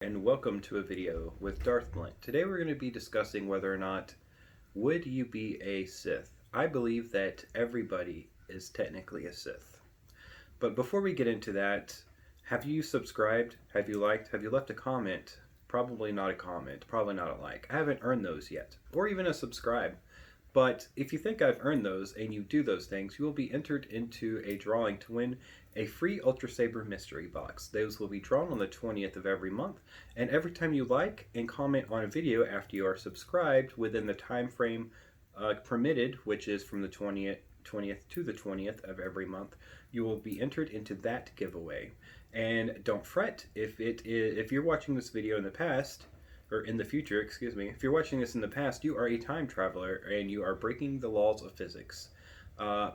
And welcome to a video with Darth Blunt. Today we're going to be discussing whether or not would you be a Sith. I believe that everybody is technically a Sith. But before we get into that, have you subscribed? Have you liked? Have you left a comment? Probably not a comment, probably not a like. I haven't earned those yet, or even a subscribe. But if you think I've earned those and you do those things, you will be entered into a drawing to win a free Ultra Saber mystery box. Those will be drawn on the 20th of every month, and every time you like and comment on a video after you are subscribed within the time frame permitted, which is from the 20th to the 20th of every month, you will be entered into that giveaway. And don't fret if you're watching this video in the past, or in the future, excuse me, if you're watching this in the past, you are a time traveler and you are breaking the laws of physics.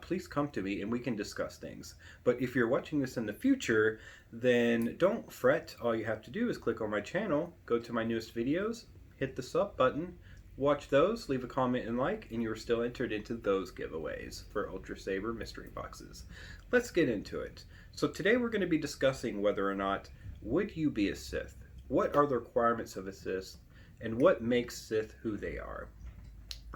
Please come to me and we can discuss things. But if you're watching this in the future, then don't fret. All you have to do is click on my channel, go to my newest videos, hit the sub button, watch those, leave a comment and like, and you are still entered into those giveaways for Ultra Saber mystery boxes. Let's get into it. So today we're going to be discussing whether or not would you be a Sith? What are the requirements of a Sith, and what makes Sith who they are?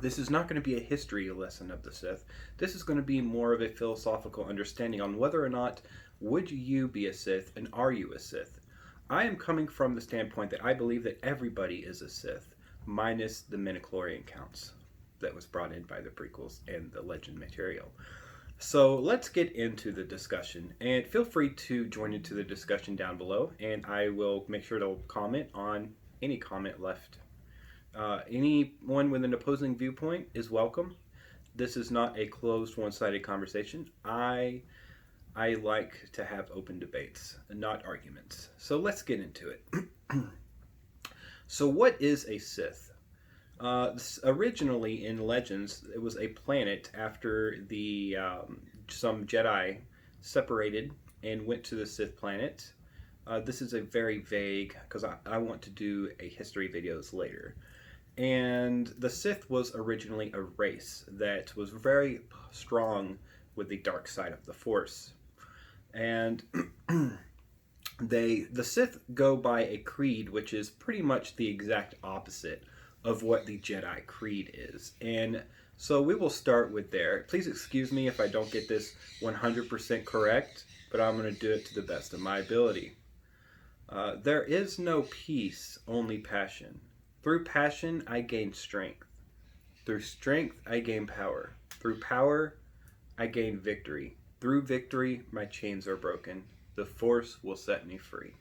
This is not going to be a history lesson of the Sith. This is going to be more of a philosophical understanding on whether or not would you be a Sith, and are you a Sith? I am coming from the standpoint that I believe that everybody is a Sith, minus the midichlorian counts that was brought in by the prequels and the legend material. So let's get into the discussion, and feel free to join into the discussion down below, and I will make sure to comment on any comment left. Anyone with an opposing viewpoint is welcome. This is not a closed, one-sided conversation. I like to have open debates, not arguments. So let's get into it. So what is a Sith? Originally in Legends, it was a planet after some Jedi separated and went to the Sith planet. This is a very vague, because I want to do a history videos later. And the Sith was originally a race that was very strong with the dark side of the Force. And the Sith go by a creed which is pretty much the exact opposite of what the Jedi Creed is. And so we will start with there. Please excuse me if I don't get this 100% correct, but I'm going to do it to the best of my ability. There is no peace, only passion. Through passion, I gain strength. Through strength, I gain power. Through power, I gain victory. Through victory, my chains are broken. The Force will set me free.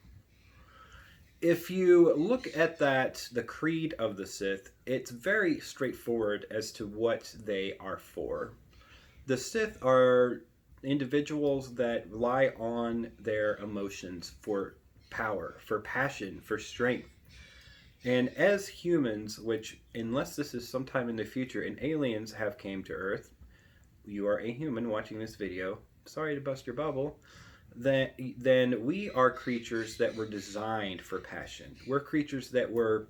If you look at the creed of the Sith, it's very straightforward as to what they are for. The Sith are individuals that rely on their emotions for power, for passion, for strength. And as humans, which, unless this is sometime in the future and aliens have came to Earth, you are a human watching this video, sorry to bust your bubble, then we are creatures that were designed for passion. We're creatures that were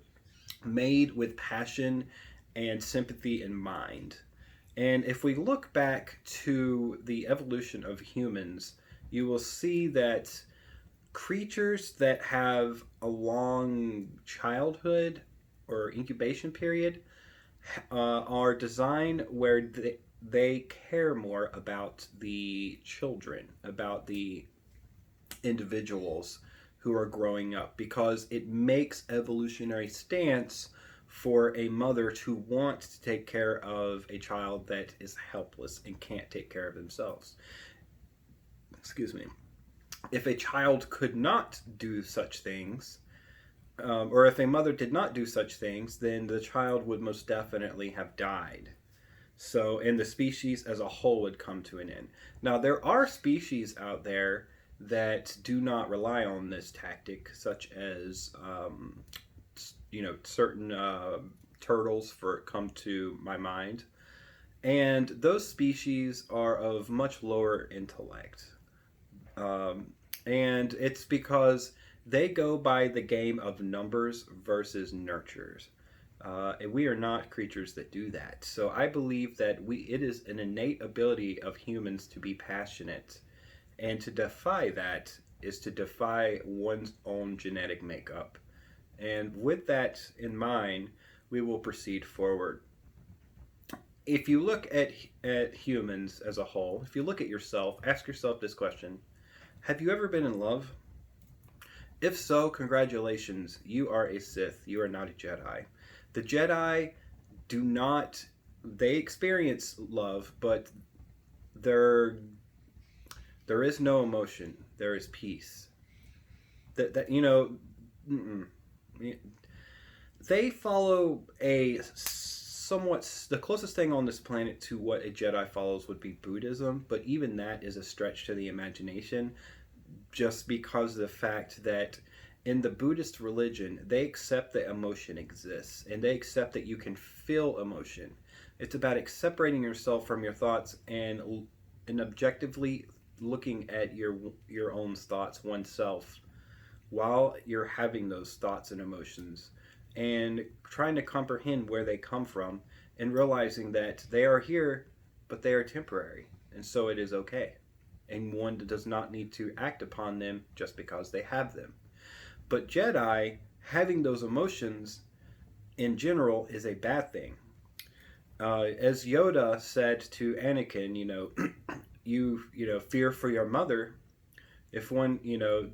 made with passion and sympathy in mind. And if we look back to the evolution of humans, you will see that creatures that have a long childhood or incubation period are designed where they care more about the children, about the individuals who are growing up, because it makes evolutionary stance for a mother to want to take care of a child that is helpless and can't take care of themselves. Excuse me. If a child could not do such things, or if a mother did not do such things, then the child would most definitely have died. So, and the species as a whole would come to an end. Now, there are species out there that do not rely on this tactic, such as, certain turtles come to my mind. And those species are of much lower intellect. And it's because they go by the game of numbers versus nurtures. And we are not creatures that do that. So I believe that it is an innate ability of humans to be passionate. And to defy that is to defy one's own genetic makeup. And with that in mind, we will proceed forward. If you look at humans as a whole, if you look at yourself, ask yourself this question: have you ever been in love? If so, congratulations, you are a Sith. You are not a Jedi. The Jedi do not, they experience love, but there there is no emotion. There is peace. That you know, they follow a somewhat, the closest thing on this planet to what a Jedi follows would be Buddhism, but even that is a stretch to the imagination, just because of the fact that in the Buddhist religion, they accept that emotion exists and they accept that you can feel emotion. It's about separating yourself from your thoughts and objectively looking at your own thoughts oneself while you're having those thoughts and emotions, and trying to comprehend where they come from and realizing that they are here but they are temporary, and so it is okay, and one does not need to act upon them just because they have them. But Jedi having those emotions in general is a bad thing. As Yoda said to Anakin, you fear for your mother. If one,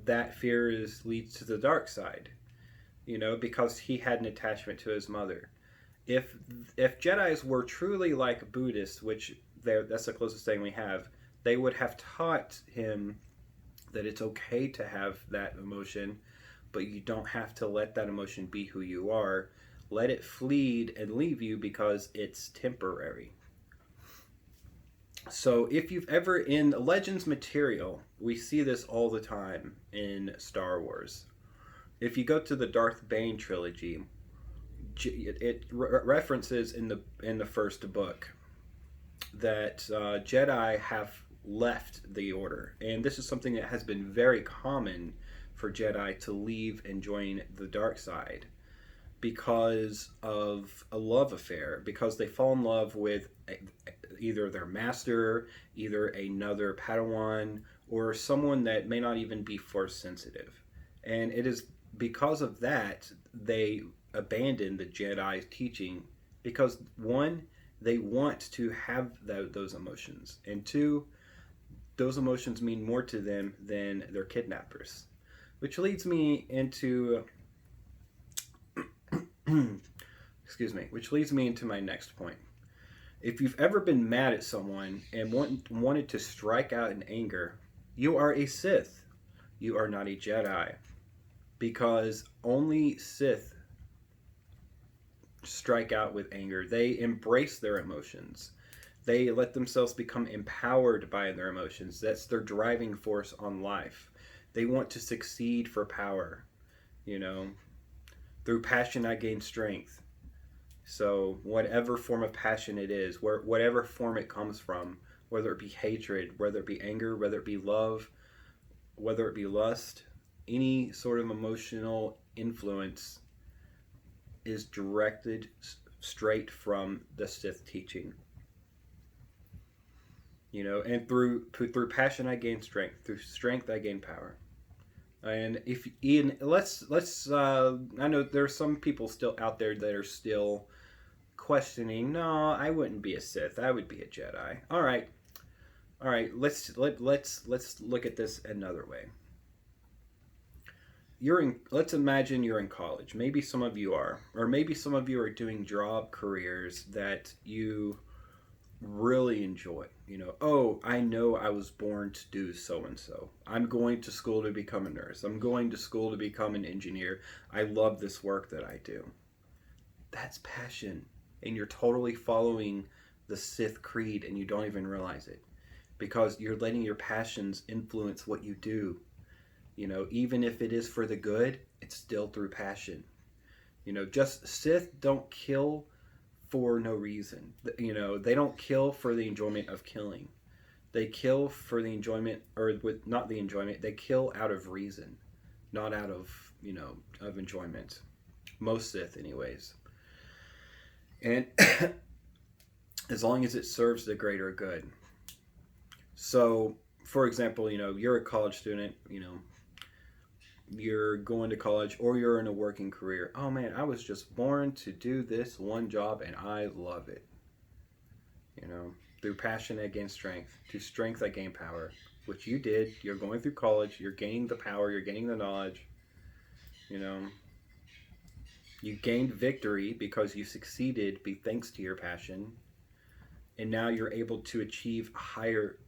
that fear leads to the dark side, because he had an attachment to his mother. If Jedis were truly like Buddhists, which that's the closest thing we have, they would have taught him that it's okay to have that emotion, but you don't have to let that emotion be who you are. Let it flee and leave you because it's temporary. So if you've ever, in Legends material, we see this all the time in Star Wars. If you go to the Darth Bane trilogy, it references in the first book that Jedi have left the Order, and this is something that has been very common for Jedi to leave and join the dark side because of a love affair, because they fall in love with either their master, either another Padawan, or someone that may not even be Force sensitive. And it is because of that they abandon the Jedi teaching, because one, they want to have those emotions, and two, those emotions mean more to them than their kidnappers. Which leads me into which leads me into my next point. If you've ever been mad at someone and wanted to strike out in anger, you are a Sith. You are not a Jedi. Because only Sith strike out with anger. They embrace their emotions. They let themselves become empowered by their emotions. That's their driving force on life. They want to succeed for power. Through passion I gain strength. So whatever form of passion it is, whatever form it comes from, whether it be hatred, whether it be anger, whether it be love, whether it be lust, any sort of emotional influence is directed straight from the Sith teaching. And through passion I gain strength, through strength I gain power. And if Ian, let's I know there's some people still out there that are still questioning. No, I wouldn't be a Sith. I would be a Jedi. All right. Let's look at this another way. Let's imagine you're in college. Maybe some of you are, or maybe some of you are doing job careers that you really enjoy. I know I was born to do so and so. I'm going to school to become a nurse. I'm going to school to become an engineer. I love this work that I do. That's passion. And you're totally following the Sith Creed and you don't even realize it, because you're letting your passions influence what you do. Even if it is for the good, it's still through passion. Just Sith don't kill for no reason. They don't kill for the enjoyment of killing. They kill for the enjoyment, or with not the enjoyment, they kill out of reason, not out of, of enjoyment. Most Sith anyways. And as long as it serves the greater good. So, for example, you're a college student, you're going to college or you're in a working career. Oh man, I was just born to do this one job and I love it. You know, through passion I gain strength. To strength I gain power. Which you did. You're going through college. You're gaining the power. You're gaining the knowledge. You know, you gained victory because you succeeded thanks to your passion. And now you're able to achieve a higher,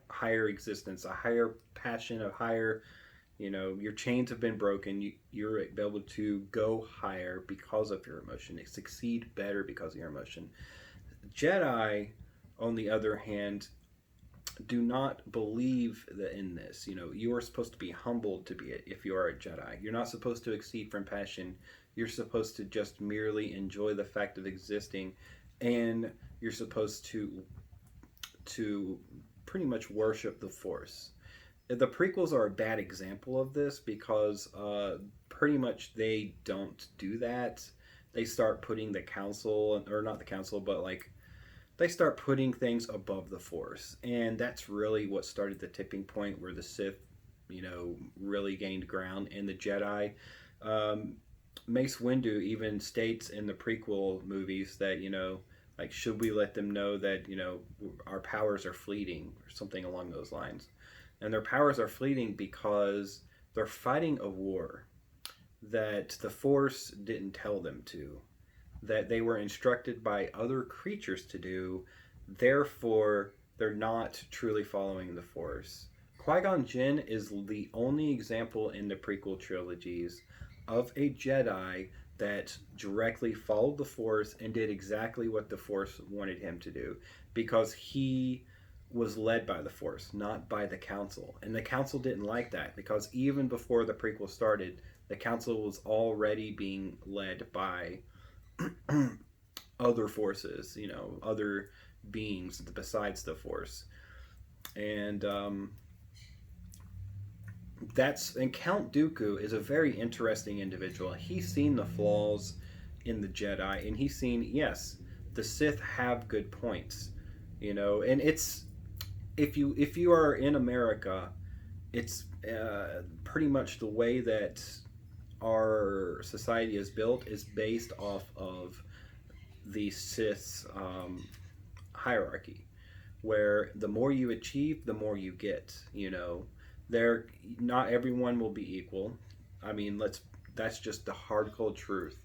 higher existence, a higher passion, a higher, your chains have been broken. You're able to go higher because of your emotion. They succeed better because of your emotion. Jedi, on the other hand, do not believe in this. You are supposed to be humbled to be it if you are a Jedi. You're not supposed to exceed from passion. You're supposed to just merely enjoy the fact of existing, and you're supposed to pretty much worship the Force. The prequels are a bad example of this because pretty much they don't do that. They start putting the council, or not the council, but like they start putting things above the Force, and that's really what started the tipping point where the Sith, really gained ground, and the Jedi. Mace Windu even states in the prequel movies that like, should we let them know that our powers are fleeting or something along those lines, and their powers are fleeting because they're fighting a war that the Force didn't tell them to, that they were instructed by other creatures to do, therefore they're not truly following the Force. Qui-Gon Jinn is the only example in the prequel trilogies of a Jedi that directly followed the Force and did exactly what the Force wanted him to do, because he was led by the Force, not by the Council. And the Council didn't like that, because even before the prequel started, the Council was already being led by other forces, other beings besides the Force. And Count Dooku is a very interesting individual. He's seen the flaws in the Jedi, and he's seen, yes, the Sith have good points, and it's, if you are in America, it's pretty much the way that our society is built is based off of the Sith hierarchy, where the more you achieve, the more you get. Not everyone will be equal. I mean, that's just the hard cold truth.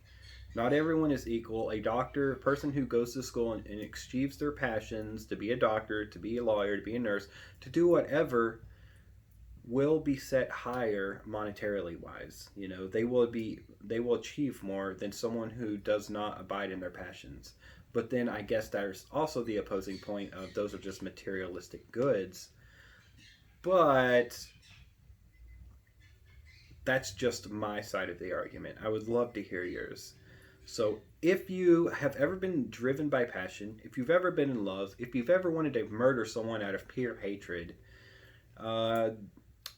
Not everyone is equal. A doctor, a person who goes to school and achieves their passions to be a doctor, to be a lawyer, to be a nurse, to do whatever, will be set higher monetarily wise. They will achieve more than someone who does not abide in their passions. But then I guess there's also the opposing point of those are just materialistic goods. But that's just my side of the argument. I would love to hear yours. So if you have ever been driven by passion, if you've ever been in love, if you've ever wanted to murder someone out of pure hatred,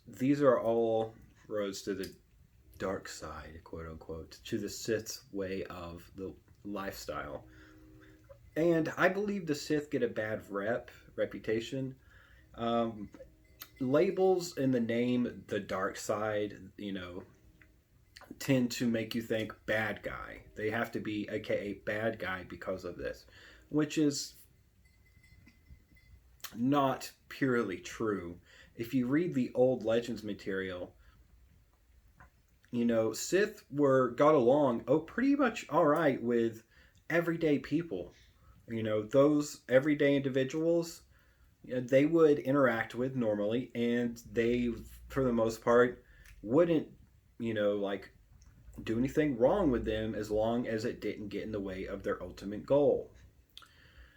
these are all roads to the dark side, quote unquote, to the Sith's way of the lifestyle. And I believe the Sith get a bad reputation. Labels in the name the dark side, tend to make you think bad guy. They have to be aka bad guy because of this, which is not purely true. If you read the old Legends material, Sith got along pretty much all right with everyday people. Those everyday individuals, they would interact with normally, and they, for the most part, wouldn't, like, do anything wrong with them as long as it didn't get in the way of their ultimate goal.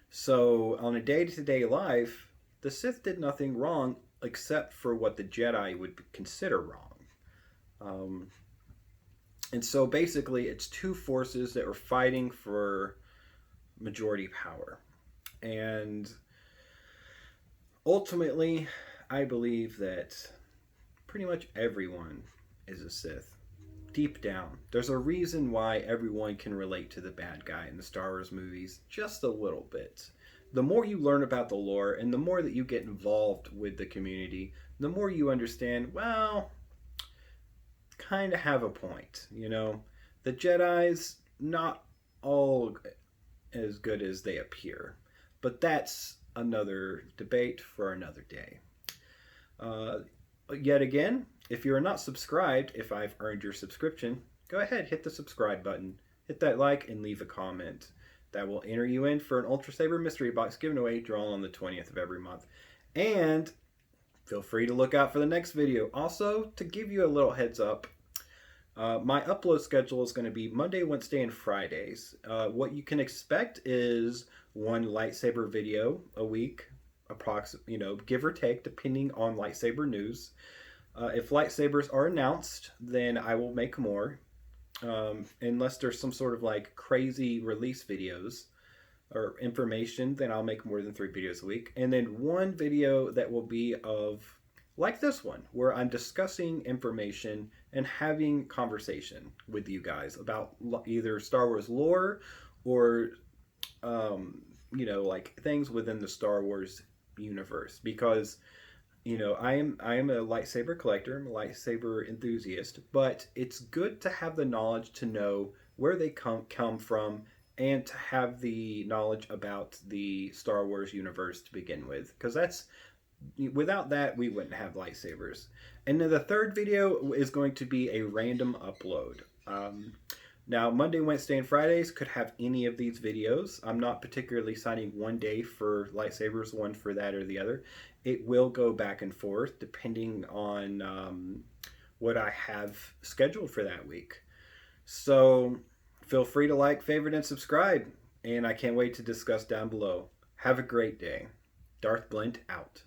So on a day-to-day life, the Sith did nothing wrong except for what the Jedi would consider wrong. And so basically it's two forces that were fighting for majority power. And ultimately, I believe that pretty much everyone is a Sith. Deep down, there's a reason why everyone can relate to the bad guy in the Star Wars movies just a little bit. The more you learn about the lore and the more that you get involved with the community, the more you understand, well, kind of have a point. The Jedi's not all as good as they appear, but that's another debate for another day. Uh, Yet again, if you are not subscribed, if I've earned your subscription, go ahead, hit the subscribe button, hit that like, and leave a comment. That will enter you in for an Ultra Saber mystery box given away, drawn on the 20th of every month. And feel free to look out for the next video. Also, to give you a little heads up, my upload schedule is going to be Monday, Wednesday, and Fridays. What you can expect is one lightsaber video a week, approximately, give or take, depending on lightsaber news. If lightsabers are announced, then I will make more. Unless there's some sort of like crazy release videos or information, then I'll make more than 3 videos a week. And then one video that will be of, like this one, where I'm discussing information and having conversation with you guys about either Star Wars lore or, like things within the Star Wars universe. Because I am a lightsaber collector, I'm a lightsaber enthusiast, but it's good to have the knowledge to know where they come from and to have the knowledge about the Star Wars universe to begin with, because without that we wouldn't have lightsabers. And then the third video is going to be a random upload. Now, Monday, Wednesday, and Fridays could have any of these videos. I'm not particularly signing one day for lightsabers, one for that or the other. It will go back and forth depending on what I have scheduled for that week. So feel free to like, favorite, and subscribe. And I can't wait to discuss down below. Have a great day. Darth Blend out.